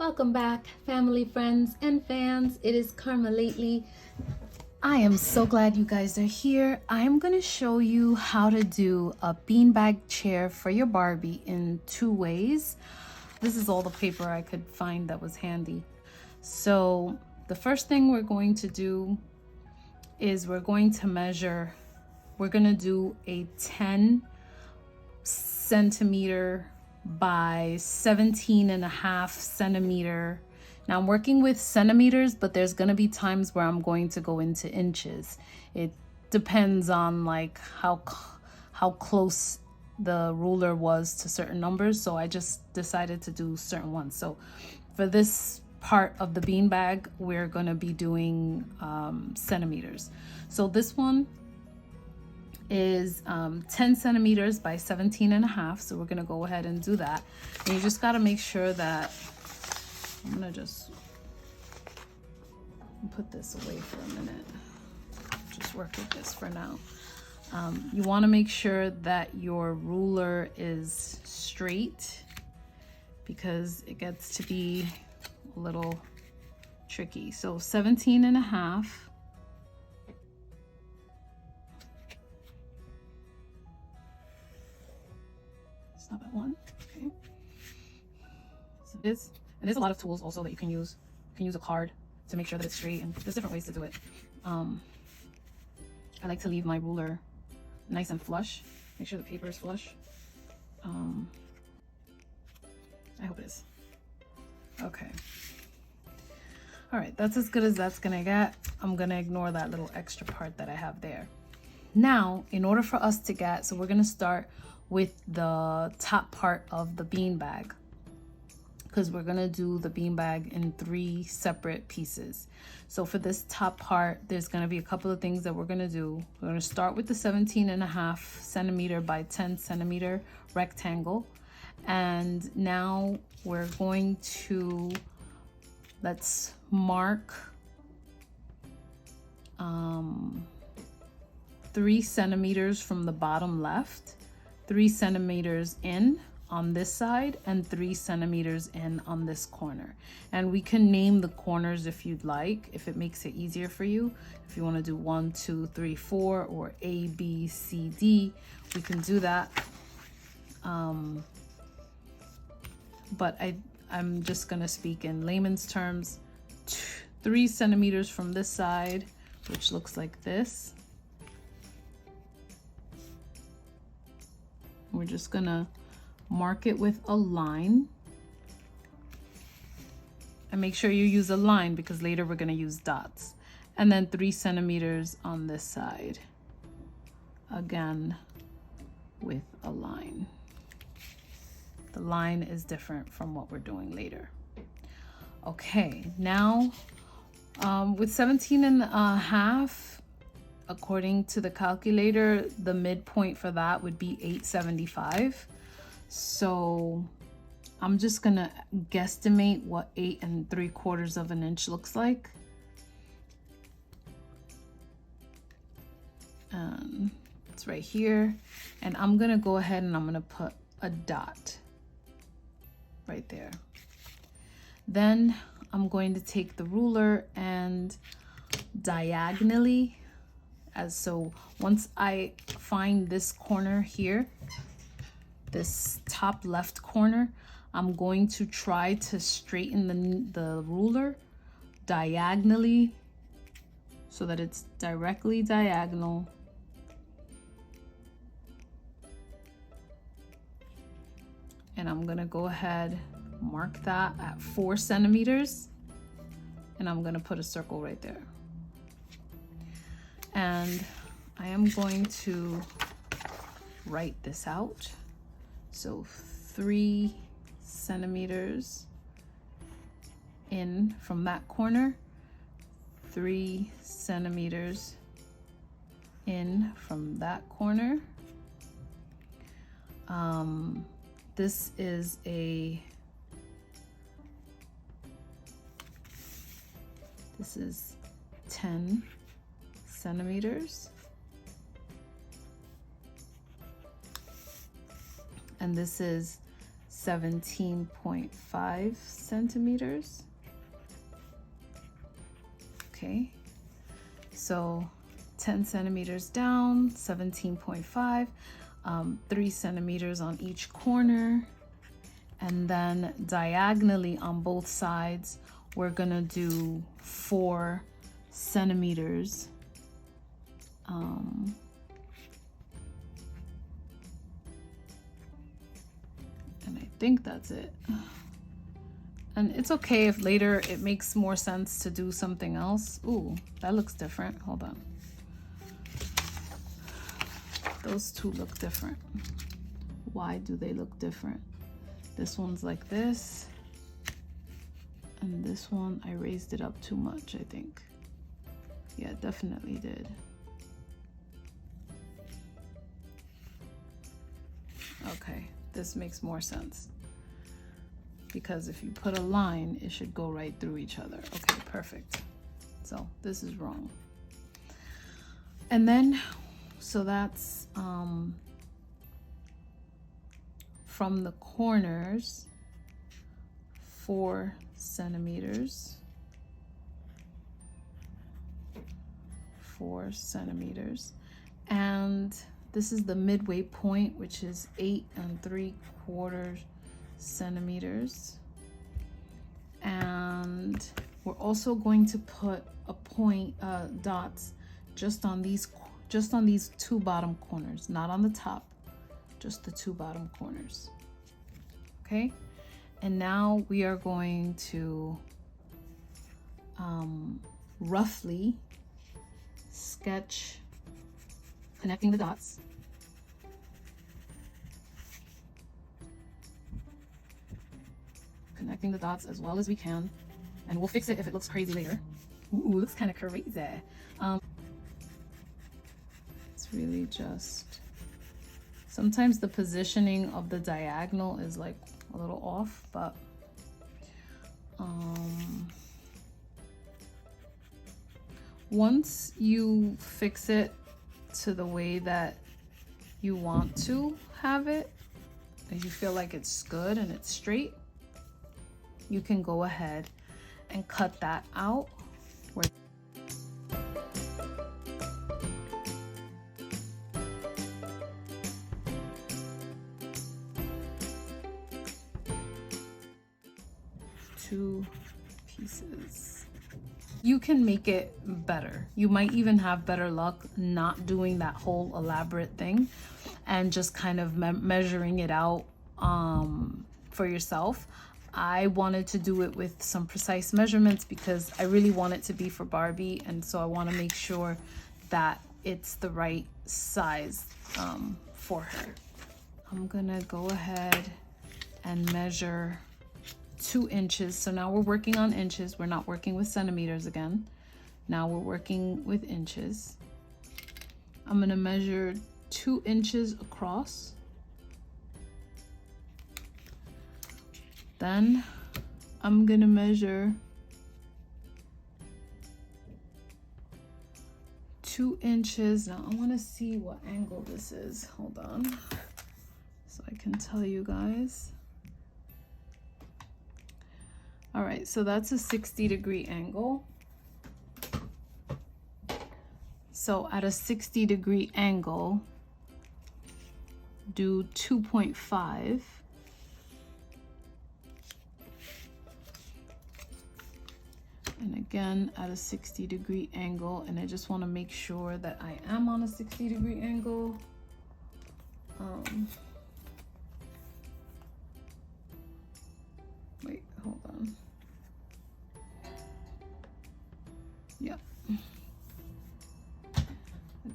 Welcome back, family, friends, and fans. It is Karma Lately. I am so glad you guys are here. I'm going to show you how to do a beanbag chair for your Barbie in 2 ways. This is all the paper I could find that was handy. So the first thing we're going to do is we're going to do a 10 centimeter by 17.5 centimeter. Now I'm working with centimeters, but there's going to be times where I'm going to go into inches. It depends on like how close the ruler was to certain numbers, so I just decided to do certain ones. So for this part of the beanbag, we're going to be doing centimeters. So this one is 10 centimeters by 17.5, so we're gonna go ahead and do that. And you just got to make sure that I'm gonna just put this away for a minute, just work with this for now. You want to make sure that your ruler is straight because it gets to be a little tricky. So 17.5. Stop at 1. Okay. So this, and there's a lot of tools also that you can use. You can use a card to make sure that it's straight, and there's different ways to do it. I like to leave my ruler nice and flush. Make sure the paper is flush. I hope it is. Okay. All right, that's as good as that's gonna get. I'm gonna ignore that little extra part that I have there. Now, in order for us to get, so we're gonna start with the top part of the beanbag, because we're gonna do the beanbag in 3 separate pieces. So for this top part, there's gonna be a couple of things that we're gonna do. We're gonna start with the 17.5 centimeter by 10 centimeter rectangle. And now we're going to, let's mark 3 centimeters from the bottom left, 3 centimeters in on this side, and 3 centimeters in on this corner. And we can name the corners if you'd like, if it makes it easier for you. If you want to do 1, 2, 3, 4, or A, B, C, D, we can do that. But I'm just gonna speak in layman's terms. 3 centimeters from this side, which looks like this. We're just gonna mark it with a line. And make sure you use a line because later we're gonna use dots. And then 3 centimeters on this side. Again, with a line. The line is different from what we're doing later. Okay, now with 17.5, according to the calculator, the midpoint for that would be 875. So I'm just gonna guesstimate what 8 3/4 of an inch looks like. It's right here. And I'm gonna go ahead and I'm gonna put a dot right there. Then I'm going to take the ruler and diagonally, so once I find this corner here, this top left corner, I'm going to try to straighten the ruler diagonally so that it's directly diagonal. And I'm gonna go ahead, mark that at 4 centimeters, and I'm gonna put a circle right there. And I am going to write this out. So 3 centimeters in from that corner, 3 centimeters in from that corner. This is this is 10 centimeters. And this is 17.5 centimeters. Okay, so 10 centimeters down, 17.5, 3 centimeters on each corner. And then diagonally on both sides, we're gonna do 4 centimeters. And I think that's it. And it's okay if later it makes more sense to do something else. Ooh, that looks different. Hold on. Those two look different. Why do they look different? This one's like this. And this one, I raised it up too much, I think. Yeah, definitely did. Okay, this makes more sense. Because if you put a line, it should go right through each other. Okay, perfect. So this is wrong. And then, so that's from the corners, 4 centimeters. 4 centimeters. And this is the midway point, which is 8 3/4 centimeters. And we're also going to put a point, dots just on these 2 bottom corners, not on the top, just the 2 bottom corners. Okay, and now we are going to roughly sketch connecting the dots. Connecting the dots as well as we can, and we'll fix it if it looks crazy later. Ooh, looks kind of crazy. It's really just, sometimes the positioning of the diagonal is like a little off, but once you fix it to the way that you want to have it, and you feel like it's good and it's straight, you can go ahead and cut that out. Two pieces. You can make it better. You might even have better luck not doing that whole elaborate thing and just kind of measuring it out for yourself. I wanted to do it with some precise measurements because I really want it to be for Barbie, and so I want to make sure that it's the right size for her. I'm gonna go ahead and measure 2 inches. So now we're working on inches. We're not working with centimeters again. Now we're working with inches. I'm gonna measure 2 inches across. Then I'm gonna measure 2 inches. Now I wanna see what angle this is. Hold on, so I can tell you guys. All right, so that's a 60-degree angle. So at a 60-degree angle, do 2.5. And again, at a 60-degree angle, and I just want to make sure that I am on a 60-degree angle. Wait, hold on. Yep.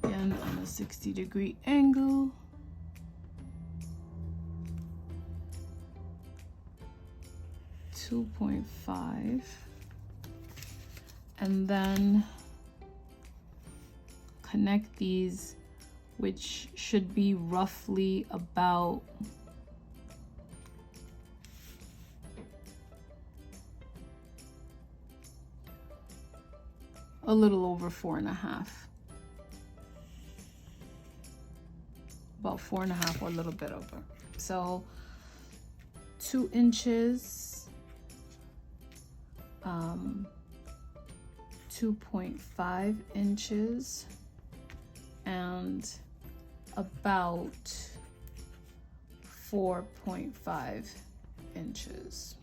Again, on a 60-degree angle. .5, and then connect these, which should be roughly about a little over 4.5, about 4.5 or a little bit over. So 2 inches, 2.5 inches, and about 4.5 inches.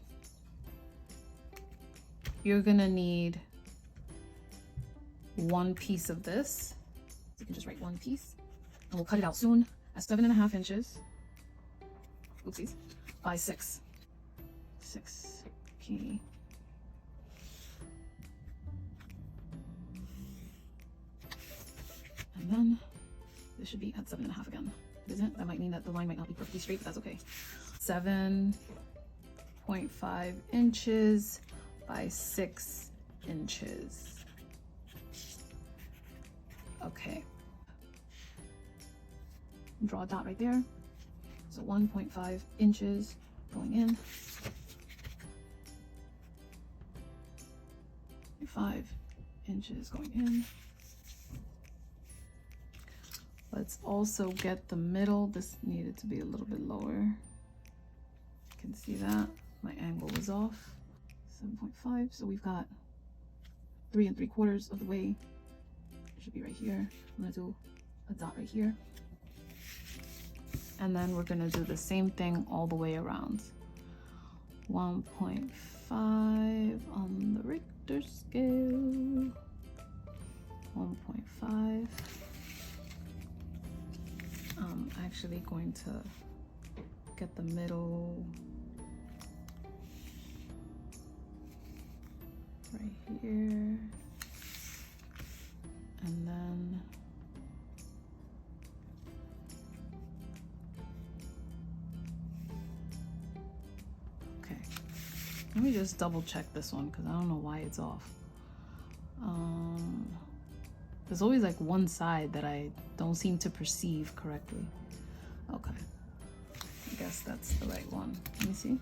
You're gonna need 1 piece of this. You can just write 1 piece, and we'll cut it out soon at 7.5 inches. Oopsies, by 6. Okay. And then this should be at 7.5 again. Isn't it? That might mean that the line might not be perfectly straight, but that's okay. 7.5 inches by 6 inches. Okay. Draw a dot right there. So 1.5 inches going in. 5 inches going in. Let's also get the middle. This needed to be a little bit lower. You can see that my angle was off. 7.5. So we've got 3 3/4 of the way. It should be right here. I'm gonna do a dot right here. And then we're gonna do the same thing all the way around. 1.5 on the Richter scale. 1.5. I'm actually going to get the middle right here. And then okay, let me just double check this one because I don't know why it's off. There's always like one side that I don't seem to perceive correctly. Okay, I guess that's the right one. Let me see.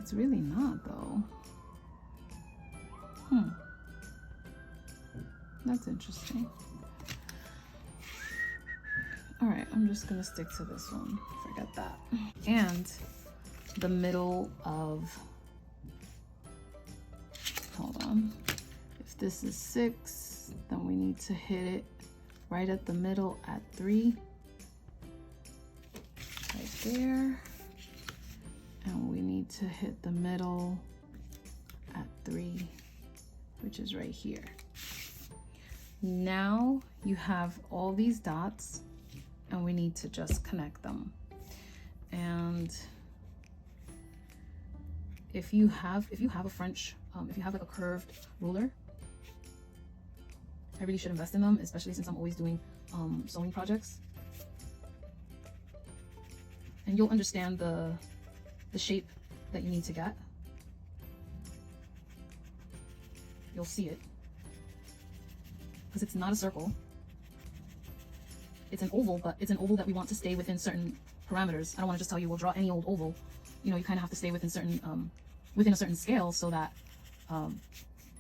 It's really not though. That's interesting. All right, I'm just gonna stick to this one. Forget that. And the middle of, hold on. If this is 6, then we need to hit it right at the middle at 3. Right there. And we need to hit the middle at 3, which is right here. Now you have all these dots and we need to just connect them. And if you have a French, if you have like a curved ruler, I really should invest in them, especially since I'm always doing sewing projects. And you'll understand the shape that you need to get. You'll see it. Because it's not a circle. It's an oval, but it's an oval that we want to stay within certain parameters. I don't want to just tell you, we'll draw any old oval. You know, you kind of have to stay within within a certain scale so that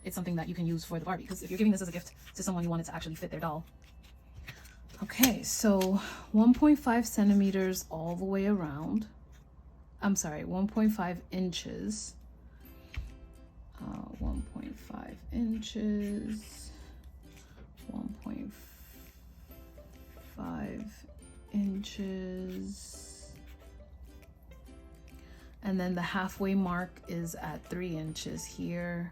it's something that you can use for the Barbie. Because if you're giving this as a gift to someone, you want it to actually fit their doll. Okay, so 1.5 centimeters all the way around. I'm sorry, 1.5 inches. 1.5 inches. 1.5 inches. And then the halfway mark is at 3 inches here.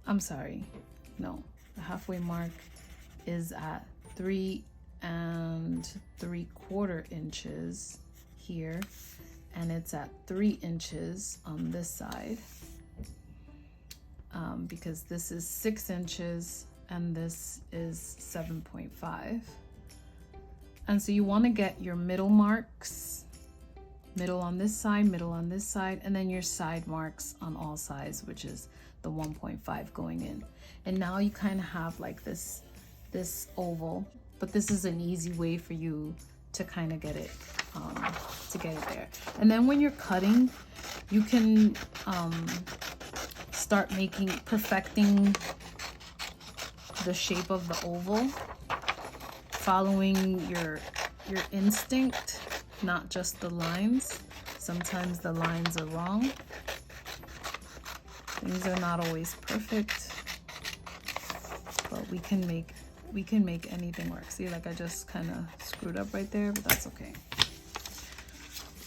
I'm sorry, no, the halfway mark is at 3 3/4 inches here, and it's at 3 inches on this side, because this is 6 inches and this is 7.5. And so you want to get your middle marks, middle on this side, middle on this side, and then your side marks on all sides, which is the 1.5 going in. And now you kind of have like this oval, but this is an easy way for you to kind of get it there. And then when you're cutting, you can start perfecting the shape of the oval, following your instinct, not just the lines. sometimes the lines are wrong. Things are not always perfect, but we can make anything work. See, like I just kind of screwed up right there, but that's okay.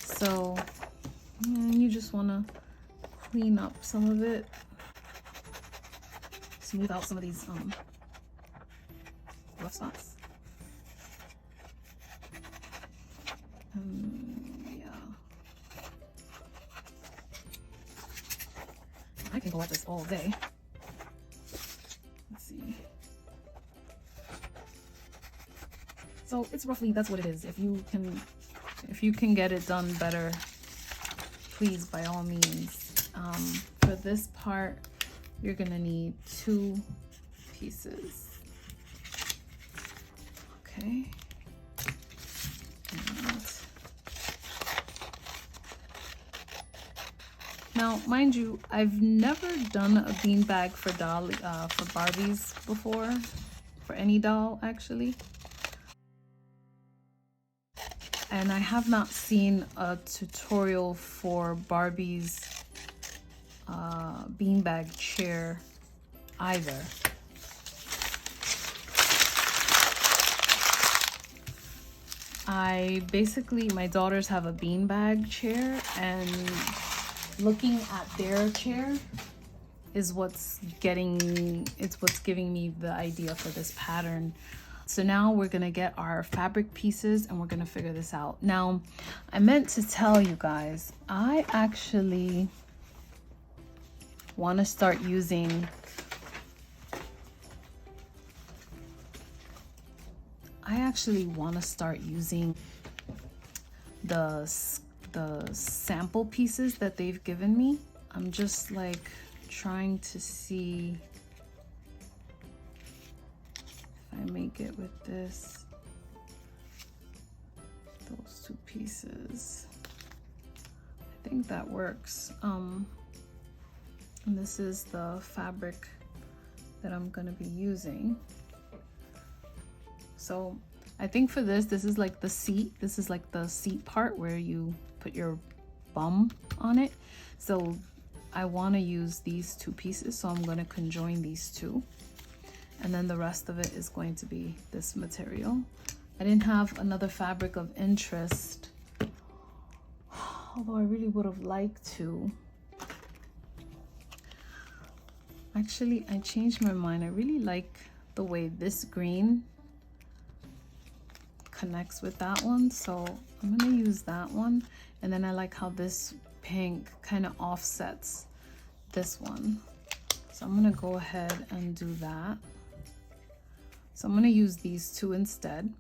So you just want to clean up some of it, smooth out some of these rough spots. Yeah, I can go at this all day. Let's see. So it's roughly, that's what it is. If you can get it done better, please, by all means. For this part, you're gonna need 2 pieces. Okay. And now, mind you, I've never done a beanbag for Barbies before, for any doll actually. And I have not seen a tutorial for Barbie's beanbag chair either. My daughters have a beanbag chair, and looking at their chair is what's giving me the idea for this pattern. So now we're gonna get our fabric pieces and we're gonna figure this out. Now, I meant to tell you guys, I actually want to start using the sample pieces that they've given me. I'm just like trying to see if I make it with those 2 pieces. I think that works. And this is the fabric that I'm gonna be using. So I think for this is like the seat. This is like the seat part where you put your bum on it. So I want to use these 2 pieces, so I'm going to conjoin these 2. And then the rest of it is going to be this material. I didn't have another fabric of interest, although I really would have liked to. Actually, I changed my mind. I really like the way this green connects with that one, so I'm gonna use that one. And then I like how this pink kind of offsets this one, so I'm gonna go ahead and do that. So I'm gonna use these 2 instead.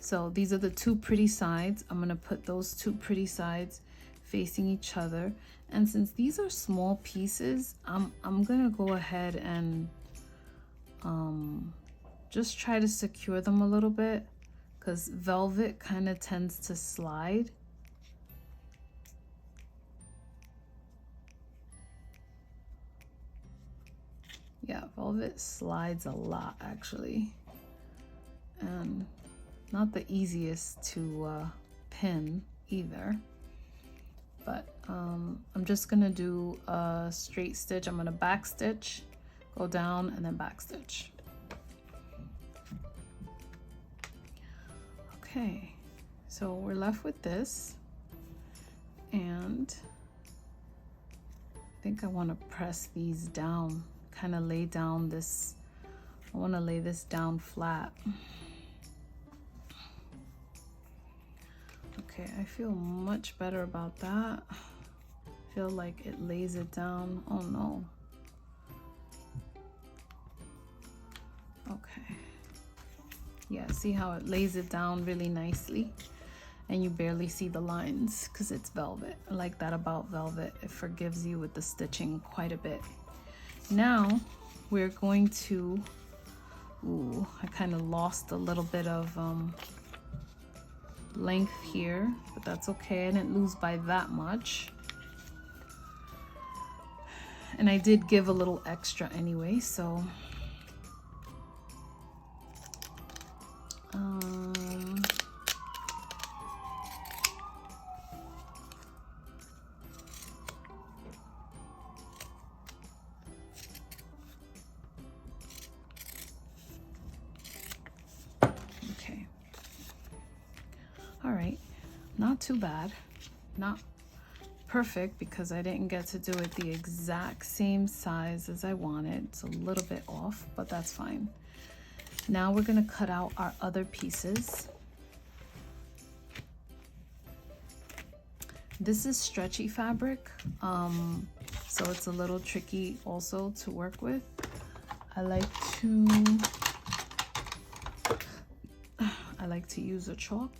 So these are the 2 pretty sides. I'm gonna put those 2 pretty sides facing each other, and since these are small pieces, I'm gonna go ahead and just try to secure them a little bit, because velvet kind of tends to slide. Yeah, velvet slides a lot actually, and not the easiest to pin either. But I'm just gonna do a straight stitch. I'm gonna back stitch, go down, and then back stitch. Okay, so we're left with this, and I think I want to press these down, kind of lay down this, I want to lay this down flat. Okay, I feel much better about that. I feel like it lays it down. Oh no. Okay. Yeah, see how it lays it down really nicely, and you barely see the lines because it's velvet. I like that about velvet. It forgives you with the stitching quite a bit. Now we're going to, ooh, I kind of lost a little bit of length here, but that's okay. I didn't lose by that much, and I did give a little extra anyway, so not too bad, not perfect because I didn't get to do it the exact same size as I wanted. It's a little bit off, but that's fine. Now we're gonna cut out our other pieces. This is stretchy fabric, so it's a little tricky also to work with. I like to use a chalk.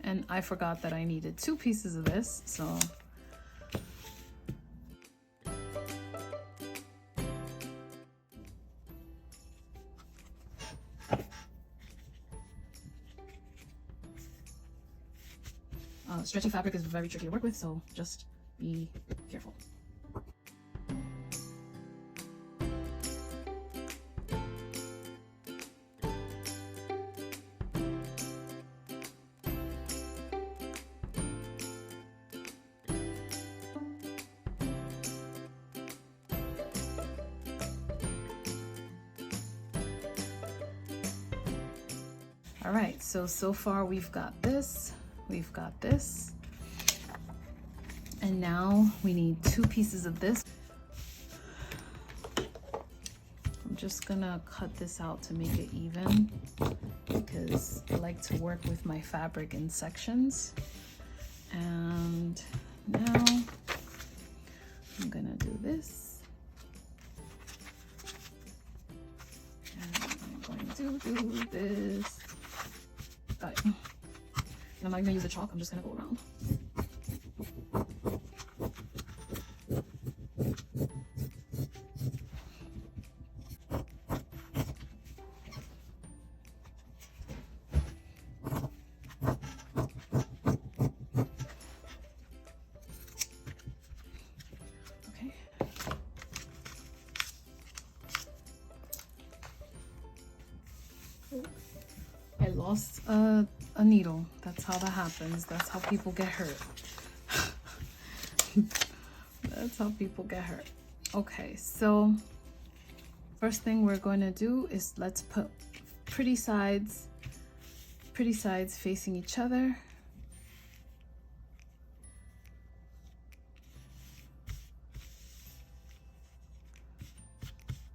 And I forgot that I needed 2 pieces of this, so stretchy fabric is very tricky to work with, so just be careful. All right, so far we've got this, we've got this, and now we need 2 pieces of this. I'm just gonna cut this out to make it even because I like to work with my fabric in sections. And now I'm gonna do this. And I'm going to do this. Got it. And I'm not even gonna use the chalk, I'm just gonna go around. Okay. I lost a needle. That's how that happens. That's how people get hurt. That's how people get hurt. Okay, so first thing we're going to do is let's put pretty sides facing each other.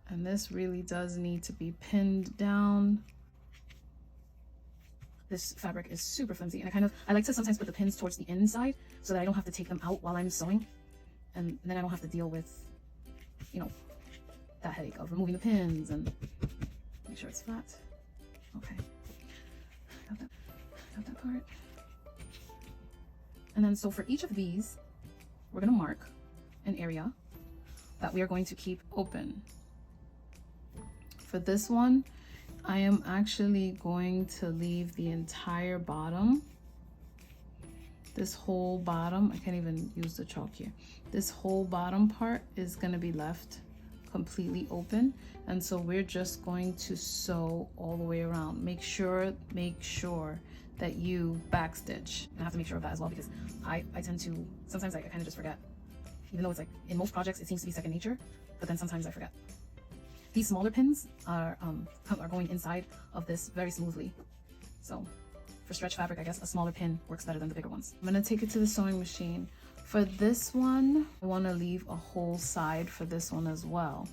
And this really does need to be pinned down. This fabric is super flimsy, and I like to sometimes put the pins towards the inside so that I don't have to take them out while I'm sewing, and then I don't have to deal with, you know, that headache of removing the pins and make sure it's flat. Okay, got that part. And then so for each of these, we're gonna mark an area that we are going to keep open. For this one, I am actually going to leave the entire bottom. This whole bottom, I can't even use the chalk here. This whole bottom part is gonna be left completely open. And so we're just going to sew all the way around. Make sure that you backstitch. And I have to make sure of that as well because I tend to, sometimes I kind of just forget. Even though it's like, in most projects, it seems to be second nature, but then sometimes I forget. These smaller pins are going inside of this very smoothly. So for stretch fabric, I guess a smaller pin works better than the bigger ones. I'm gonna take it to the sewing machine. For this one, I wanna leave a whole side for this one as well.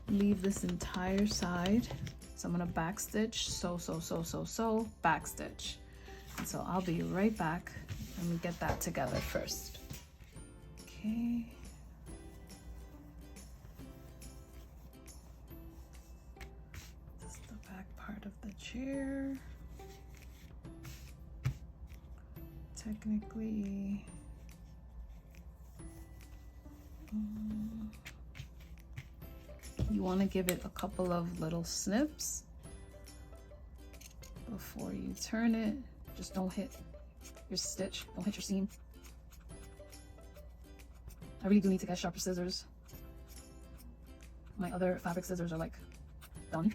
Leave this entire side. So I'm gonna backstitch, sew, backstitch. And so I'll be right back and we get that together first. Okay. This is the back part of the chair. Technically, you want to give it a couple of little snips before you turn it. Just don't hit your stitch, don't hit your seam. I really do need to get sharper scissors. My other fabric scissors are like done.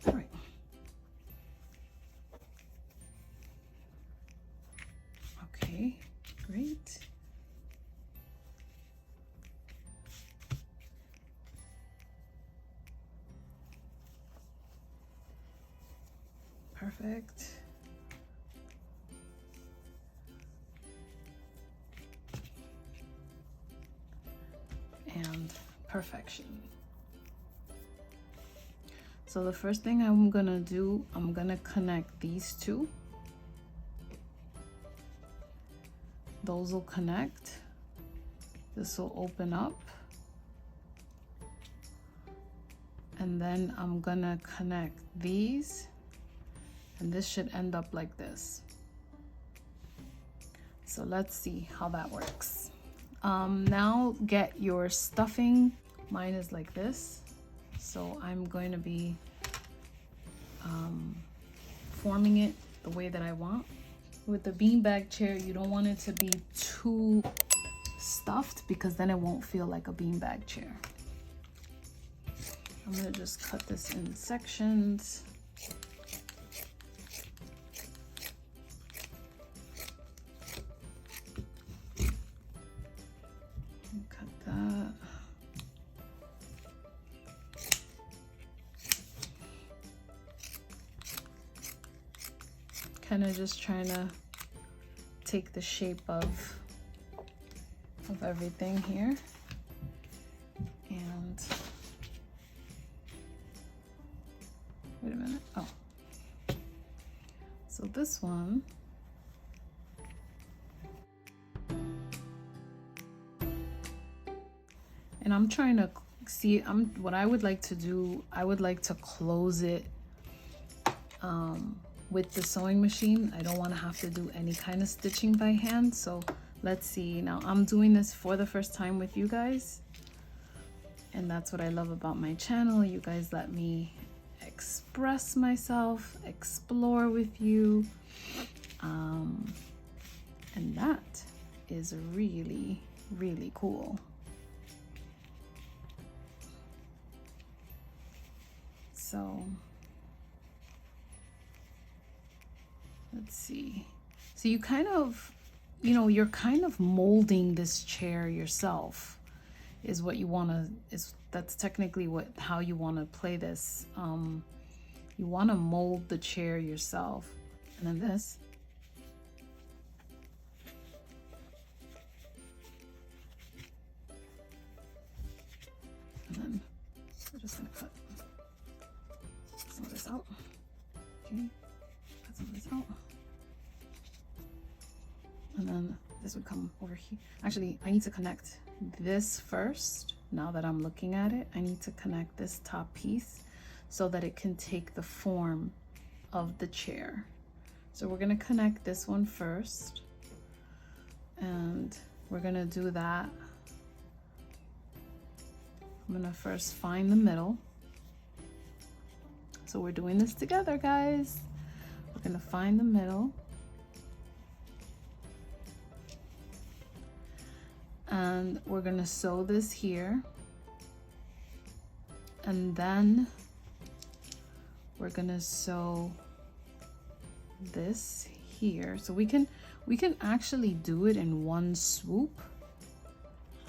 All right. Okay, great. Perfect. And perfection. So the first thing I'm gonna do, I'm gonna connect these two. Those will connect. This will open up. And then I'm gonna connect these. And this should end up like this. So let's see how that works. Now get your stuffing. Mine is like this. So I'm going to be forming it the way that I want. With the beanbag chair, you don't want it to be too stuffed because then it won't feel like a beanbag chair. I'm gonna just cut this in sections. Kind of just trying to take the shape of everything here. And wait a minute. Oh, so this one, and I'm trying to see, what I would like to do, I would like to close it with the sewing machine. I don't want to have to do any kind of stitching by hand. So let's see. Now I'm doing this for the first time with you guys, and that's what I love about my channel. You guys let me express myself, explore with you, and that is really, really cool. So let's see. So you kind of, you know, you're kind of molding this chair yourself is what you want to, that's technically how you want to play this. You want to mold the chair yourself. And then this. And then we're just going to cut some of this out. Okay. Cut some of this out. And then this would come over here. Actually, I need to connect this first. Now that I'm looking at it, I need to connect this top piece so that it can take the form of the chair. So we're gonna connect this one first, and we're gonna do that. I'm gonna first find the middle. So we're doing this together, guys. We're gonna find the middle. And we're gonna sew this here. And then we're gonna sew this here. So we can actually do it in one swoop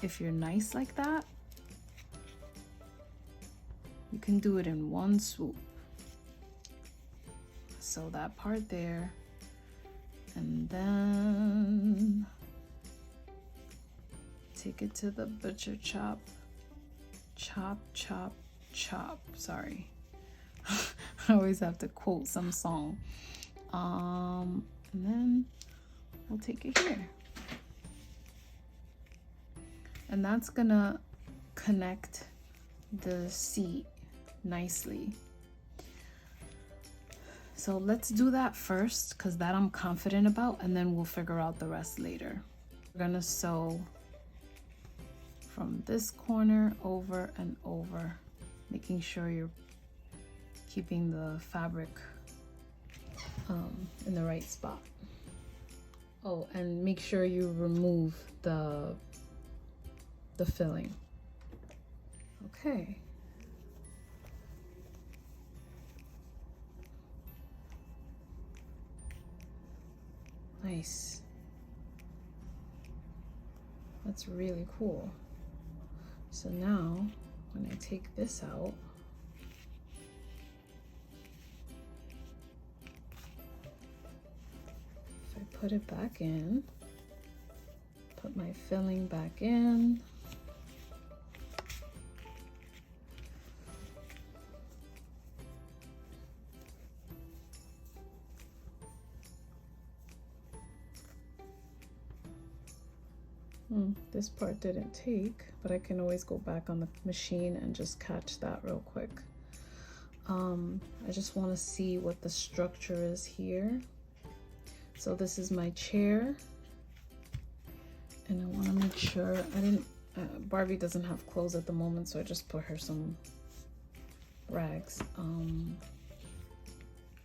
if you're nice like that. You can do it in one swoop. Sew that part there, and then take it to the butcher chop, chop, chop, chop. Sorry. I always have to quote some song. And then we'll take it here. And that's gonna connect the seat nicely. So let's do that first, because that I'm confident about, and then we'll figure out the rest later. We're gonna sew from this corner over and over, making sure you're keeping the fabric in the right spot. Oh, and make sure you remove the filling. Okay. Nice. That's really cool. So now, when I take this out, if I put it back in, put my filling back in, this part didn't take, but I can always go back on the machine and just catch that real quick. I just want to see what the structure is here. So this is my chair, and I want to make sure I didn't, Barbie doesn't have clothes at the moment, so I just put her some rags.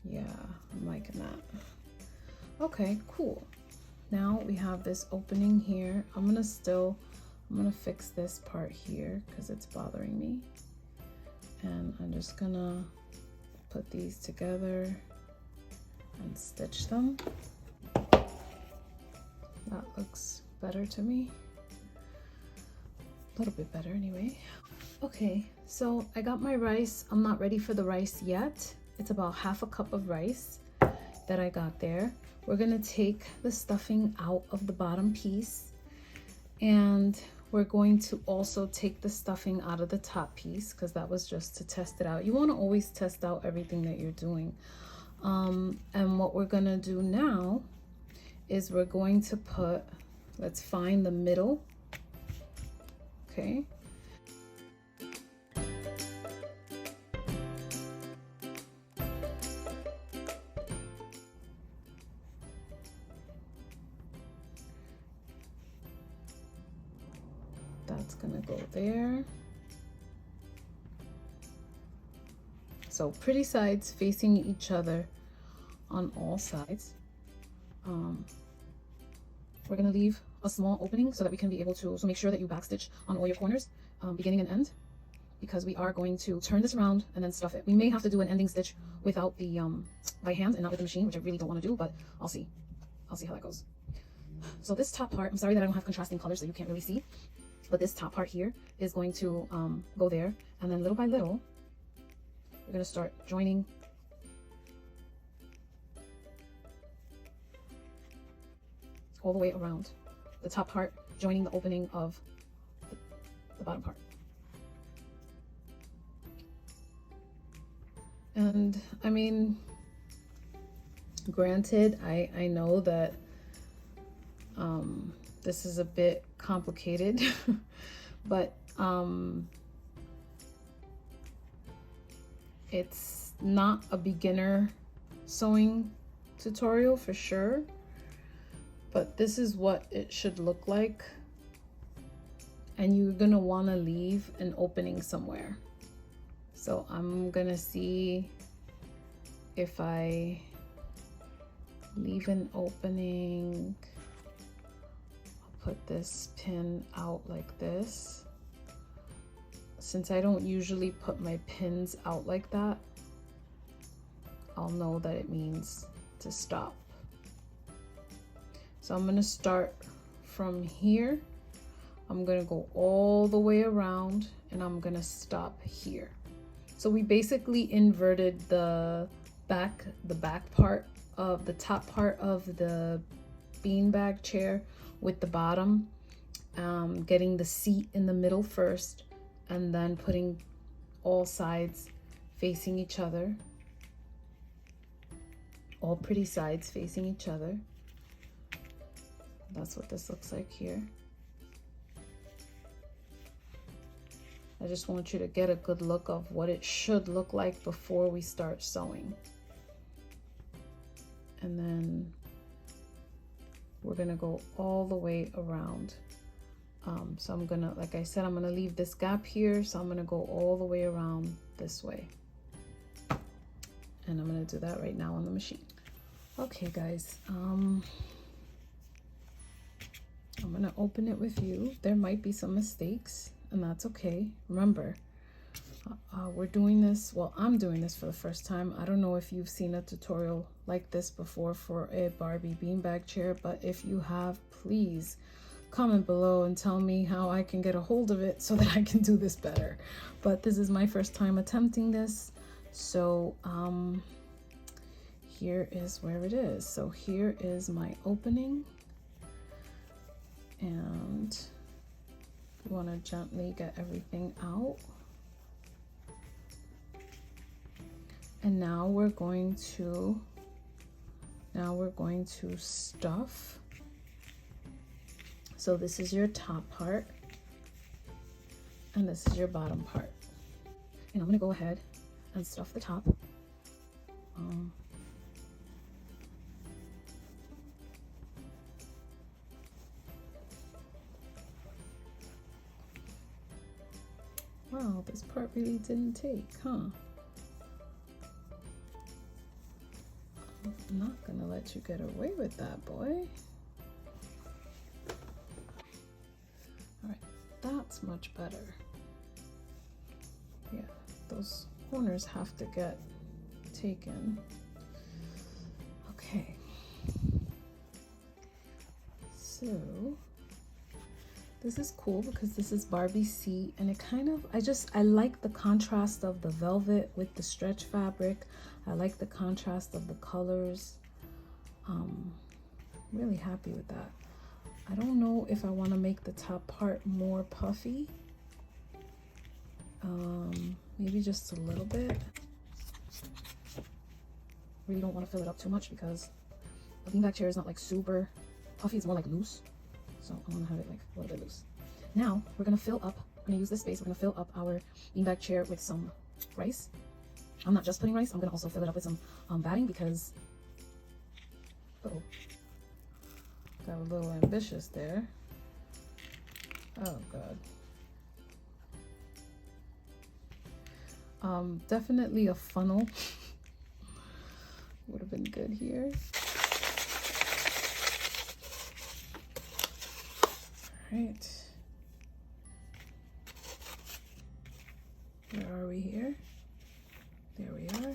Yeah, I'm liking that. Okay, cool. Now we have this opening here. I'm gonna fix this part here because it's bothering me. And I'm just gonna put these together and stitch them. That looks better to me. A little bit better anyway. Okay, so I got my rice. I'm not ready for the rice yet. It's about half a cup of rice that I got there. We're gonna take the stuffing out of the bottom piece, and we're going to also take the stuffing out of the top piece because that was just to test it out. You want to always test out everything that you're doing. And what we're gonna do now is we're going to put, let's find the middle, okay? That's gonna go there. So pretty sides facing each other on all sides. We're gonna leave a small opening so that we can be able to, so make sure that you backstitch on all your corners, beginning and end, because we are going to turn this around and then stuff it. We may have to do an ending stitch without the, by hand and not with the machine, which I really don't wanna do, but I'll see how that goes. So this top part, I'm sorry that I don't have contrasting colors so you can't really see, but this top part here is going to go there, and then little by little, we're gonna start joining all the way around the top part, joining the opening of the bottom part. And I mean, granted, I know that this is a bit complicated, but it's not a beginner sewing tutorial for sure, but this is what it should look like, and you're gonna want to leave an opening somewhere. So I'm gonna see if I leave an opening. I'll put this pin out like this. Since I don't usually put my pins out like that, I'll know that it means to stop. So I'm gonna start from here. I'm gonna go all the way around and I'm gonna stop here. So we basically inverted the back part of the top part of the beanbag chair with the bottom, getting the seat in the middle first, and then putting all sides facing each other, all pretty sides facing each other. That's what this looks like here. I just want you to get a good look of what it should look like before we start sewing. and then we're gonna go all the way around. So I'm gonna, like I said, I'm gonna leave this gap here, so I'm gonna go all the way around this way. And I'm gonna do that right now on the machine. Okay guys, I'm gonna open it with you. There might be some mistakes, and that's okay. Remember, we're doing this, well, I'm doing this for the first time. I don't know if you've seen a tutorial like this before for a Barbie beanbag chair, but if you have, please comment below and tell me how I can get a hold of it so that I can do this better. But this is my first time attempting this, so here is where it is. So here is my opening, and you want to gently get everything out. And now we're going to stuff. So this is your top part, and this is your bottom part. And I'm gonna go ahead and stuff the top. Wow, this part really didn't take, huh? I'm not gonna let you get away with that, boy. All right, that's much better. Yeah, those corners have to get taken. Okay. So this is cool because this is Barbie's seat, and it kind of, I like the contrast of the velvet with the stretch fabric. I like the contrast of the colors. Really happy with that. I don't know if I want to make the top part more puffy. Maybe just a little bit. Really don't want to fill it up too much because the beanbag chair is not like super puffy, it's more like loose. So I want to have it like a little bit loose. Now we're going to fill up, we're going to use this space, we're going to fill up our beanbag chair with some rice. I'm not just putting rice, I'm going to also fill it up with some batting because, uh-oh, got a little ambitious there. Oh God. Definitely a funnel would have been good here. All right. Where are we here? There we are.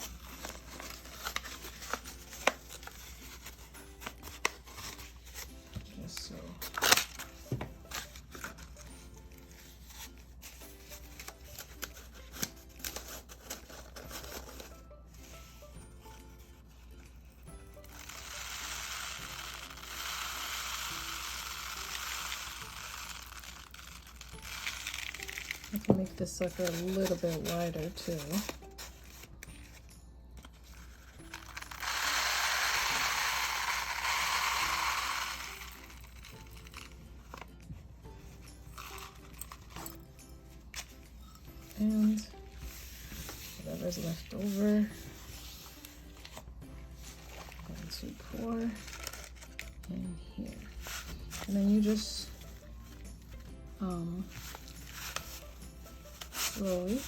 Just so. I can make this sucker a little bit wider too. And whatever's left over, I'm going to pour in here. And then you just slowly.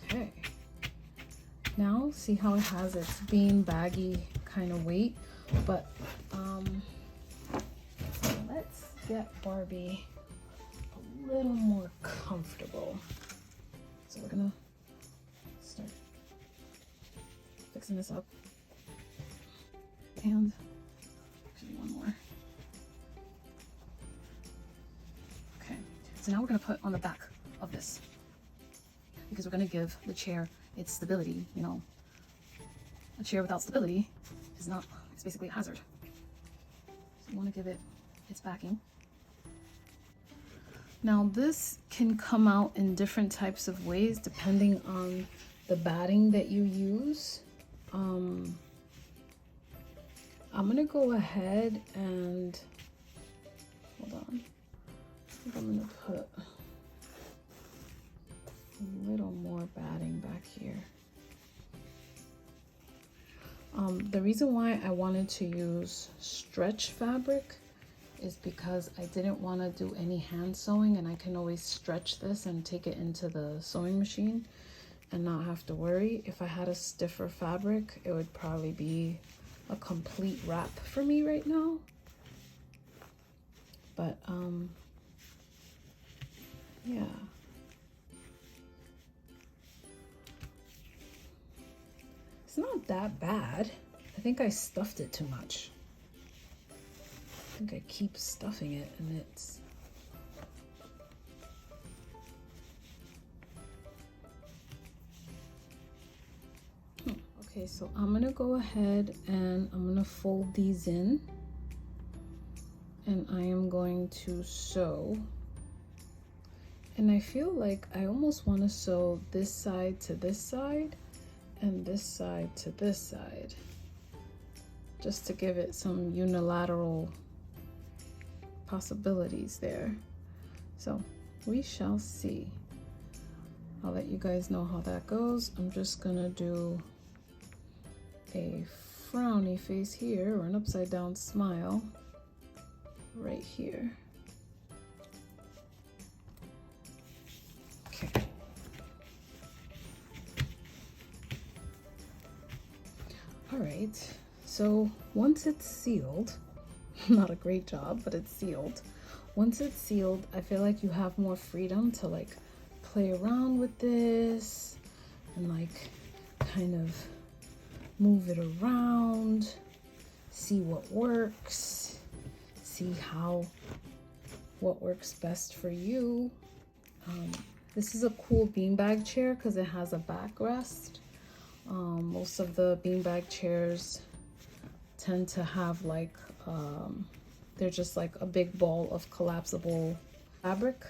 Okay. Now see how it has its beanbaggy kind of weight, but let's get Barbie a little more comfortable. So we're gonna start fixing this up. And actually one more. Okay, so now we're gonna put on the back of this because we're gonna give the chair its stability. You know, a chair without stability is not, it's basically a hazard. So you wanna give it its backing. Now this can come out in different types of ways depending on the batting that you use. I'm gonna go ahead and, hold on, I think I'm gonna put a little more batting back here. The reason why I wanted to use stretch fabric is because I didn't want to do any hand sewing, and I can always stretch this and take it into the sewing machine and not have to worry. If I had a stiffer fabric, it would probably be a complete wrap for me right now. But yeah. It's not that bad. I think I stuffed it too much. I think I keep stuffing it, and it's... Okay, so I'm gonna go ahead and I'm gonna fold these in, and I am going to sew. And I feel like I almost want to sew this side to this side and this side to this side, just to give it some unilateral possibilities there. So we shall see. I'll let you guys know how that goes. I'm just gonna do a frowny face here, or an upside down smile right here. Okay. All right, so once it's sealed, not a great job, but it's sealed. Once it's sealed, I feel like you have more freedom to like play around with this and like kind of move it around, see what works, see what works best for you. This is a cool beanbag chair because it has a backrest. Most of the beanbag chairs tend to have like, they're just like a big ball of collapsible fabric.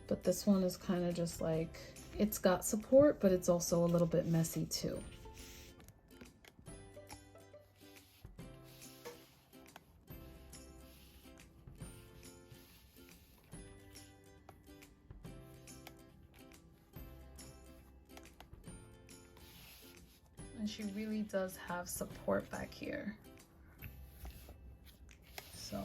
But this one is kind of just like, it's got support, but it's also a little bit messy too. And she really does have support back here. So,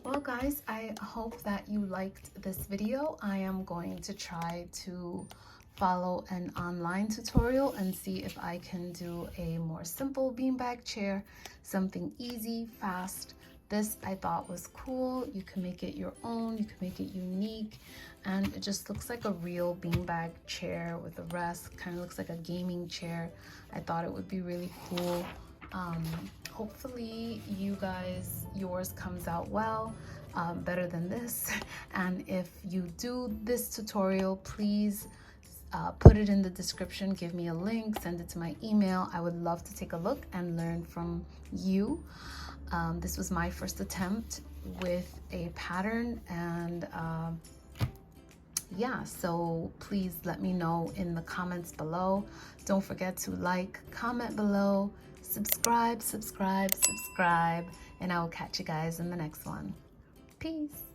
well guys, I hope that you liked this video. I am going to try to follow an online tutorial and see if I can do a more simple beanbag chair, something easy, fast. This I thought was cool. You can make it your own, you can make it unique, and it just looks like a real beanbag chair with a rest, kind of looks like a gaming chair. I thought it would be really cool. Hopefully you guys, yours comes out well, better than this. And if you do this tutorial, please put it in the description, give me a link, send it to my email. I would love to take a look and learn from you. This was my first attempt with a pattern, and yeah, so please let me know in the comments below. Don't forget to like, comment below, subscribe, and I will catch you guys in the next one. Peace.